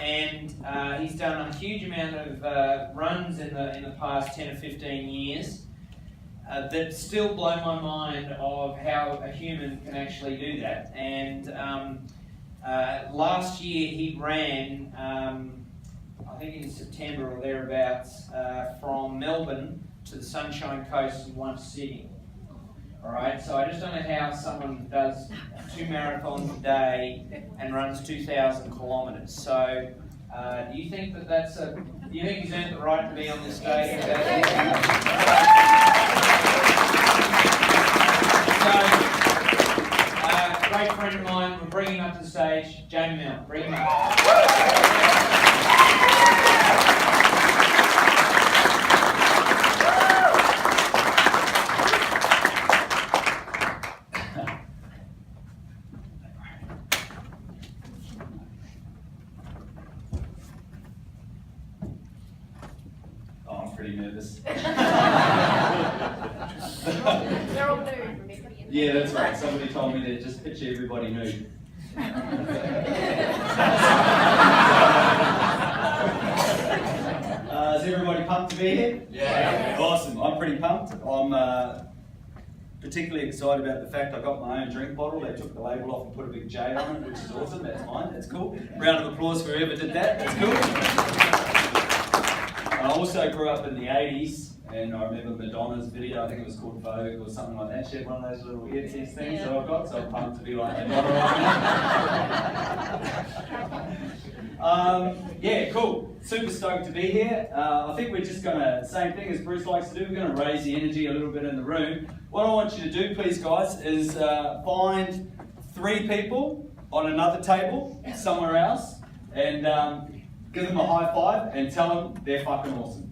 and he's done a huge amount of runs in the past 10 or 15 years that still blow my mind of how a human can actually do that. And last year he ran, I think in September or thereabouts, from Melbourne to the Sunshine Coast in one sitting. Alright, so I just don't know how someone does 2 marathons a day and runs 2,000 kilometres. So, do you think do you think he's earned the right to be on this stage? Great friend of mine, we're bringing him up to the stage, Jamie Milne, bring him up. Pretty nervous. They're all nude. Yeah, that's right. Somebody told me to just picture everybody nude. Is everybody pumped to be here? Yeah. Awesome. I'm pretty pumped. I'm particularly excited about the fact I got my own drink bottle. They took the label off and put a big J on it, which is awesome. That's mine. That's cool. Round of applause for whoever did that. That's cool. I also grew up in the 80s, and I remember Madonna's video, I think it was called Vogue or something like that. She had one of those little earpiece things that I've got, so I'm pumped to be like Madonna right now. Yeah, cool. Super stoked to be here. I think we're just going to, same thing as Bruce likes to do, we're going to raise the energy a little bit in the room. What I want you to do, please, guys, is find 3 people on another table somewhere else, and give them a high five and tell them they're fucking awesome.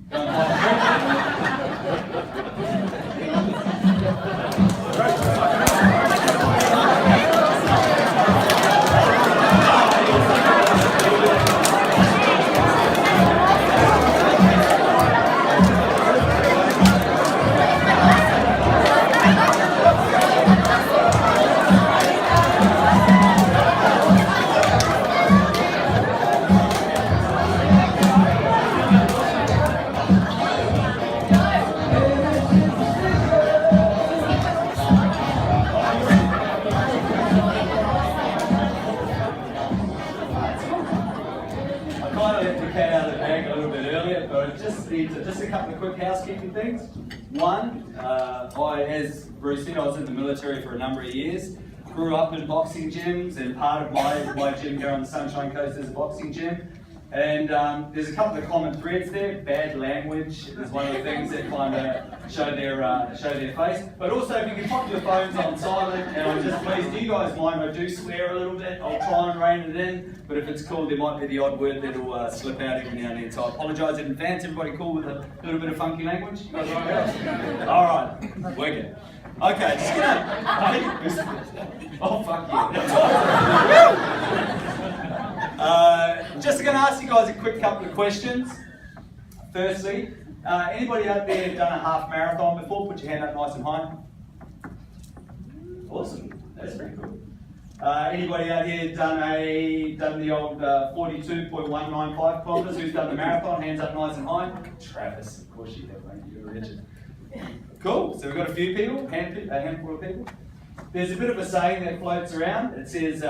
Go and just a couple of quick housekeeping things. One, as Bruce said, I was in the military for a number of years. Grew up in boxing gyms, and part of my gym here on the Sunshine Coast is a boxing gym. And there's a couple of common threads there. Bad language is one of the things that kind of show their face. But also, if you can pop your phones on silent, and I'm just pleased, do you guys mind? I do swear a little bit. I'll try and rein it in. But if it's cool, there might be the odd word that'll slip out every now and then. So I apologise in advance. Everybody cool with a little bit of funky language? You guys all right? Work it. Okay, just gonna. Oh fuck you. Just going to ask you guys a quick couple of questions. Firstly, anybody out there done a half marathon before? Put your hand up nice and high. Awesome, that's pretty cool. Anybody out here done the old 42.195 kilometres? Who's done the marathon? Hands up nice and high. Travis, of course you have, mate. You're a legend. Cool. So we've got a few people, a handful of people. There's a bit of a saying that floats around. It says,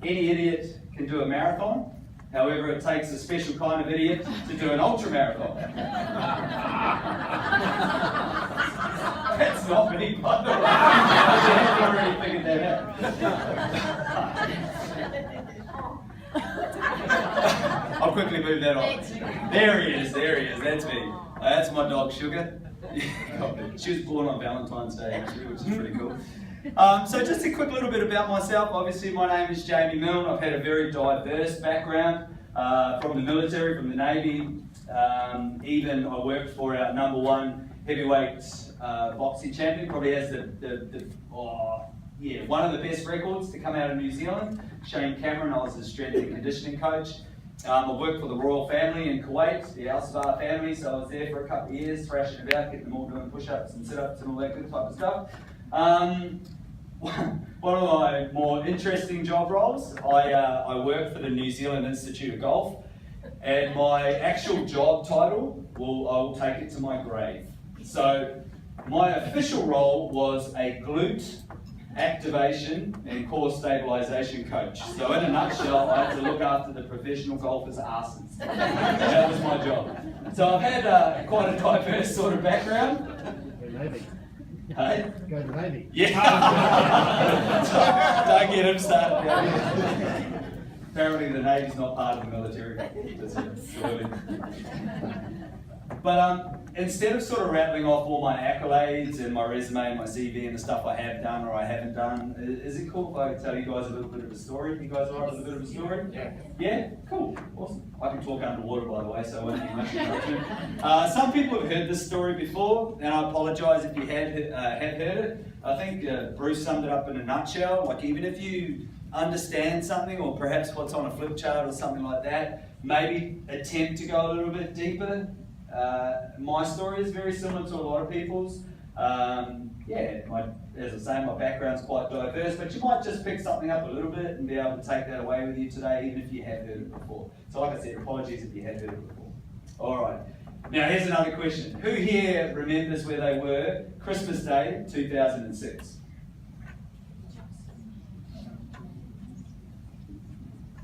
"Any idiot can do a marathon. However, it takes a special kind of idiot to do an ultra marathon." That's not me, by the way. I've already figured that out. I'll quickly move that on. There he is, that's me. That's my dog, Sugar. She was born on Valentine's Day, actually, which is pretty cool. So just a quick little bit about myself. Obviously, my name is Jamie Milne. I've had a very diverse background from the military, from the Navy. Even I worked for our #1 heavyweight boxing champion. Probably has one of the best records to come out of New Zealand. Shane Cameron. I was his strength and conditioning coach. I worked for the royal family in Kuwait, the Al Sabah family. So I was there for a couple of years, thrashing about, getting them all doing push-ups and sit-ups and all that good type of stuff. One of my more interesting job roles, I work for the New Zealand Institute of Golf, And my actual job title, I will take it to my grave. So my official role was a glute activation and core stabilization coach. So in a nutshell, I had to look after the professional golfers' asses. That was my job. So I've had quite a diverse sort of background. Navy. Hey? Go to the Navy. Yeah. Don't get him started. Apparently the Navy's not part of the military. But instead of sort of rattling off all my accolades and my resume and my CV and the stuff I have done or I haven't done, is it cool if I tell you guys a little bit of a story? You guys all right with a bit of a story? Yeah. Yeah? Cool. Awesome. I can talk underwater, by the way, so I won't need much interruption. Some people have heard this story before, and I apologise if you have heard it. I think Bruce summed it up in a nutshell. Like, even if you understand something, or perhaps what's on a flip chart or something like that, maybe attempt to go a little bit deeper. My story is very similar to a lot of people's. As I say, my background's quite diverse, but you might just pick something up a little bit and be able to take that away with you today, even if you have heard it before. So like I said, apologies if you have heard it before. All right. Now here's another question. Who here remembers where they were Christmas Day 2006?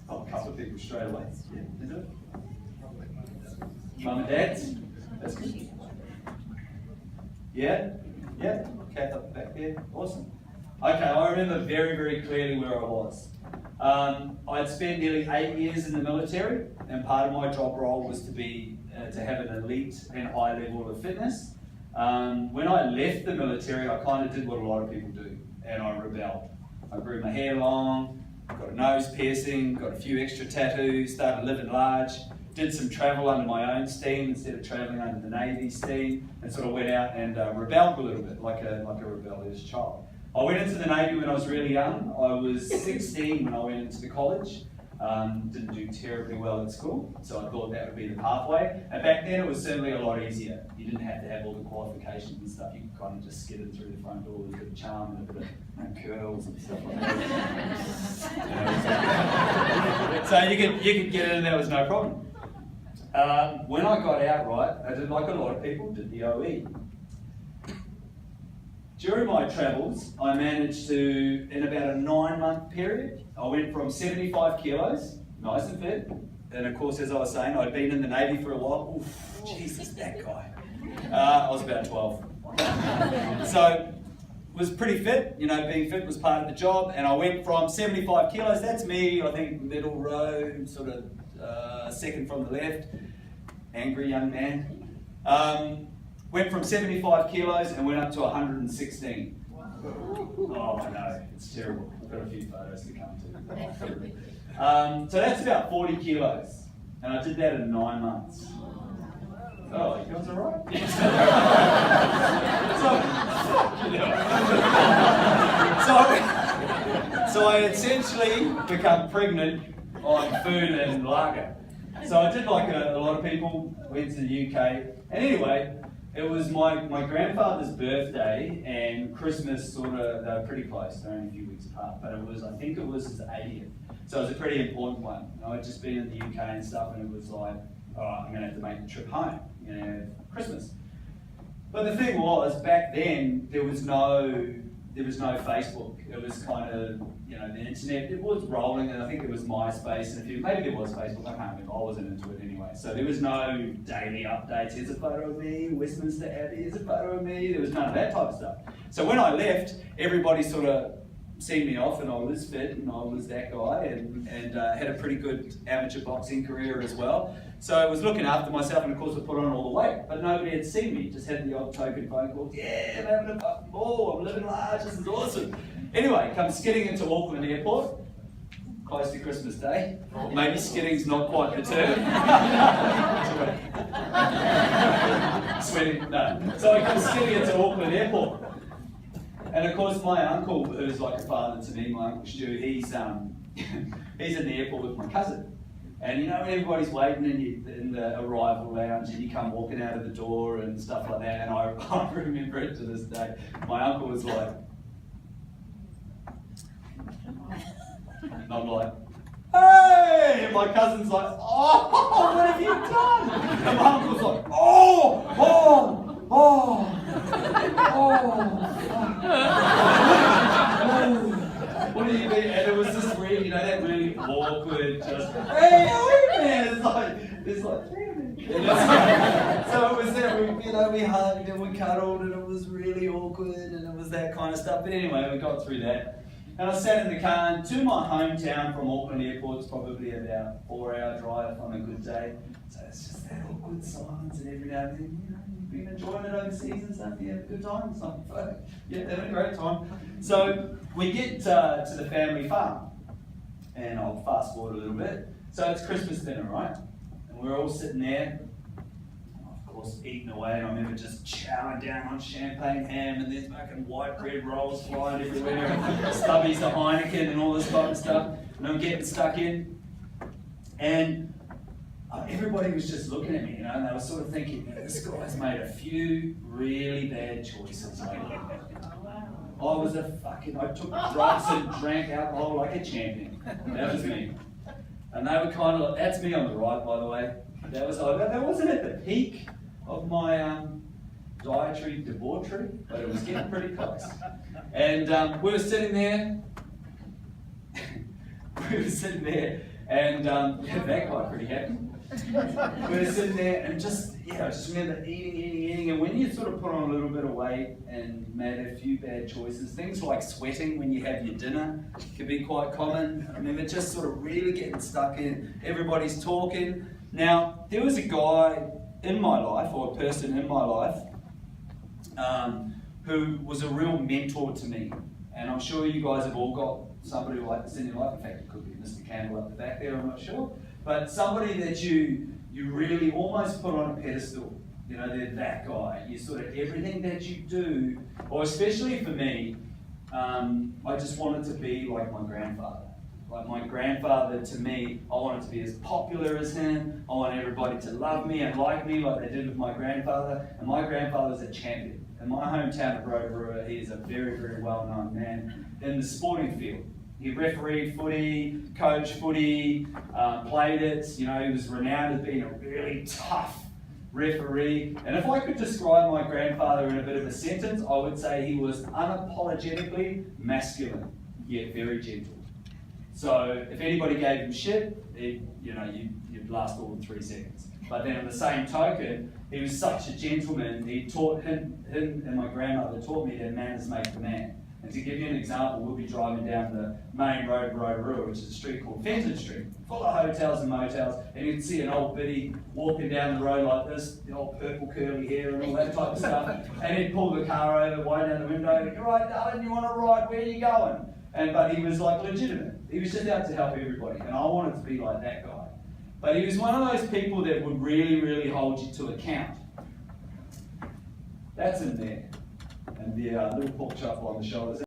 Oh, a couple of people straight away. Yeah, is it? Mum and Dad's? That's good. Yeah? Yeah? Kath up the back there. Awesome. Okay, I remember very, very clearly where I was. I'd spent nearly 8 years in the military, and part of my job role was to have an elite and high level of fitness. When I left the military, I kind of did what a lot of people do, and I rebelled. I grew my hair long, got a nose piercing, got a few extra tattoos, started living large, did some travel under my own steam instead of traveling under the Navy's steam, and sort of went out and rebelled a little bit, like a rebellious child. I went into the Navy when I was really young. I was 16 when I went into the college. Didn't do terribly well at school, so I thought that would be the pathway. And back then it was certainly a lot easier. You didn't have to have all the qualifications and stuff. You could kind of just skid it through the front door with a bit of charm and a bit of curls and stuff like that. So you could get in, there was no problem. When I got out, right, I did like a lot of people, did the OE. During my travels, I managed to, in about a 9-month period, I went from 75 kilos, nice and fit, and of course, as I was saying, I'd been in the Navy for a while. Oof, Jesus, that guy. I was about 12. So, was pretty fit, being fit was part of the job, and I went from 75 kilos, that's me, I think middle row, sort of second from the left, angry young man. Went from 75 kilos and went up to 116. Oh, I know, it's terrible. I've got a few photos to come to. So that's about 40 kilos. And I did that in 9 months. Oh, you guys alright? So I essentially become pregnant on food and lager. So I did like a lot of people, went to the UK. And anyway, it was my grandfather's birthday and Christmas they were pretty close, they're only a few weeks apart, but I think it was his 80th. So it was a pretty important one. I'd just been in the UK and stuff, and it was like, all right, I'm gonna have to make the trip home, Christmas. But the thing was, back then, there was no Facebook. It was kind of, the internet, it was rolling, and I think there was MySpace, and maybe there was Facebook, I can't remember, I wasn't into it anyway. So there was no daily updates, here's a photo of me, Westminster Abbey, here's a photo of me, there was none of that type of stuff. So when I left, everybody sort of seen me off, and I was fit, and I was that guy, and had a pretty good amateur boxing career as well. So I was looking after myself, and of course I put on all the weight, but nobody had seen me, just had the odd token phone call, yeah, I'm having a fucking ball, I'm living large, this is awesome. Anyway, come skidding into Auckland Airport, close to Christmas Day. Maybe skidding's not quite the term. Sweating, no. So I come skidding into Auckland Airport. And of course my uncle, who's like a father to me, my Uncle Stu, he's in the airport with my cousin. And when everybody's waiting in the arrival lounge and you come walking out of the door and stuff like that, and I remember it to this day, my uncle was like, and I'm like, hey! hey! And my cousin's like, oh, what have you done? And my uncle's like, oh, what do you mean? And it was just really, you know, that really awkward, just, hey, how are you, man? It's like, so it was that we hugged and we cuddled and it was really awkward and it was that kind of stuff. But anyway, we got through that. And I sat in the car and to my hometown from Auckland Airport, it's probably about a 4-hour drive on a good day. So it's just that awkward silence and every now and then, you know, you've been enjoying it overseas and stuff, you have a good time. It's like, yeah, having a great time. So we get to the family farm and I'll fast forward a little bit. So it's Christmas dinner, right? And we're all sitting there, of course, eating away, and I remember just chowing down on champagne ham, and there's fucking white bread rolls flying everywhere, and stubbies to Heineken and all this type of stuff, and I'm getting stuck in. And everybody was just looking at me, you know, and they were sort of thinking, this guy's made a few really bad choices lately. I took drugs and drank alcohol like a champion. That was me. And they were kind of like, that's me on the right, by the way. That wasn't at the peak of my dietary debauchery, but it was getting pretty close. And we were sitting there, and that guy pretty happy. We were sitting there and just remember eating, and when you sort of put on a little bit of weight and made a few bad choices, things like sweating when you have your dinner can be quite common. I remember just sort of really getting stuck in, everybody's talking. Now, there was a guy in my life, or a person in my life, who was a real mentor to me. And I'm sure you guys have all got somebody like this in your life. In fact, it could be Mr. Campbell up the back there, I'm not sure. But somebody that you really almost put on a pedestal. You know, they're that guy. You sort of, everything that you do, or especially for me, I just wanted to be like my grandfather. Like my grandfather, to me, I wanted to be as popular as him. I want everybody to love me and like me like they did with my grandfather. And my grandfather was a champion. In my hometown of Rotorua, he is a very, very well-known man in the sporting field. He refereed footy, coached footy, played it. You know, he was renowned as being a really tough referee. And if I could describe my grandfather in a bit of a sentence, I would say he was unapologetically masculine, yet very gentle. So if anybody gave him shit, you'd last all in 3 seconds. But then on the same token, he was such a gentleman. He taught him and my grandmother taught me that manners make the man. And to give you an example, we'll be driving down the main road of Rotorua, which is a street called Fenton Street, full of hotels and motels, and you can see an old biddy walking down the road like this, the old purple curly hair and all that type of stuff, and he'd pull the car over, wind down the window, "You're right, darling, you want to ride, where are you going?" But he was like legitimate. He was just out to help everybody, and I wanted to be like that guy. But he was one of those people that would really, really hold you to account. That's in there. And the little pork chop on the shoulders.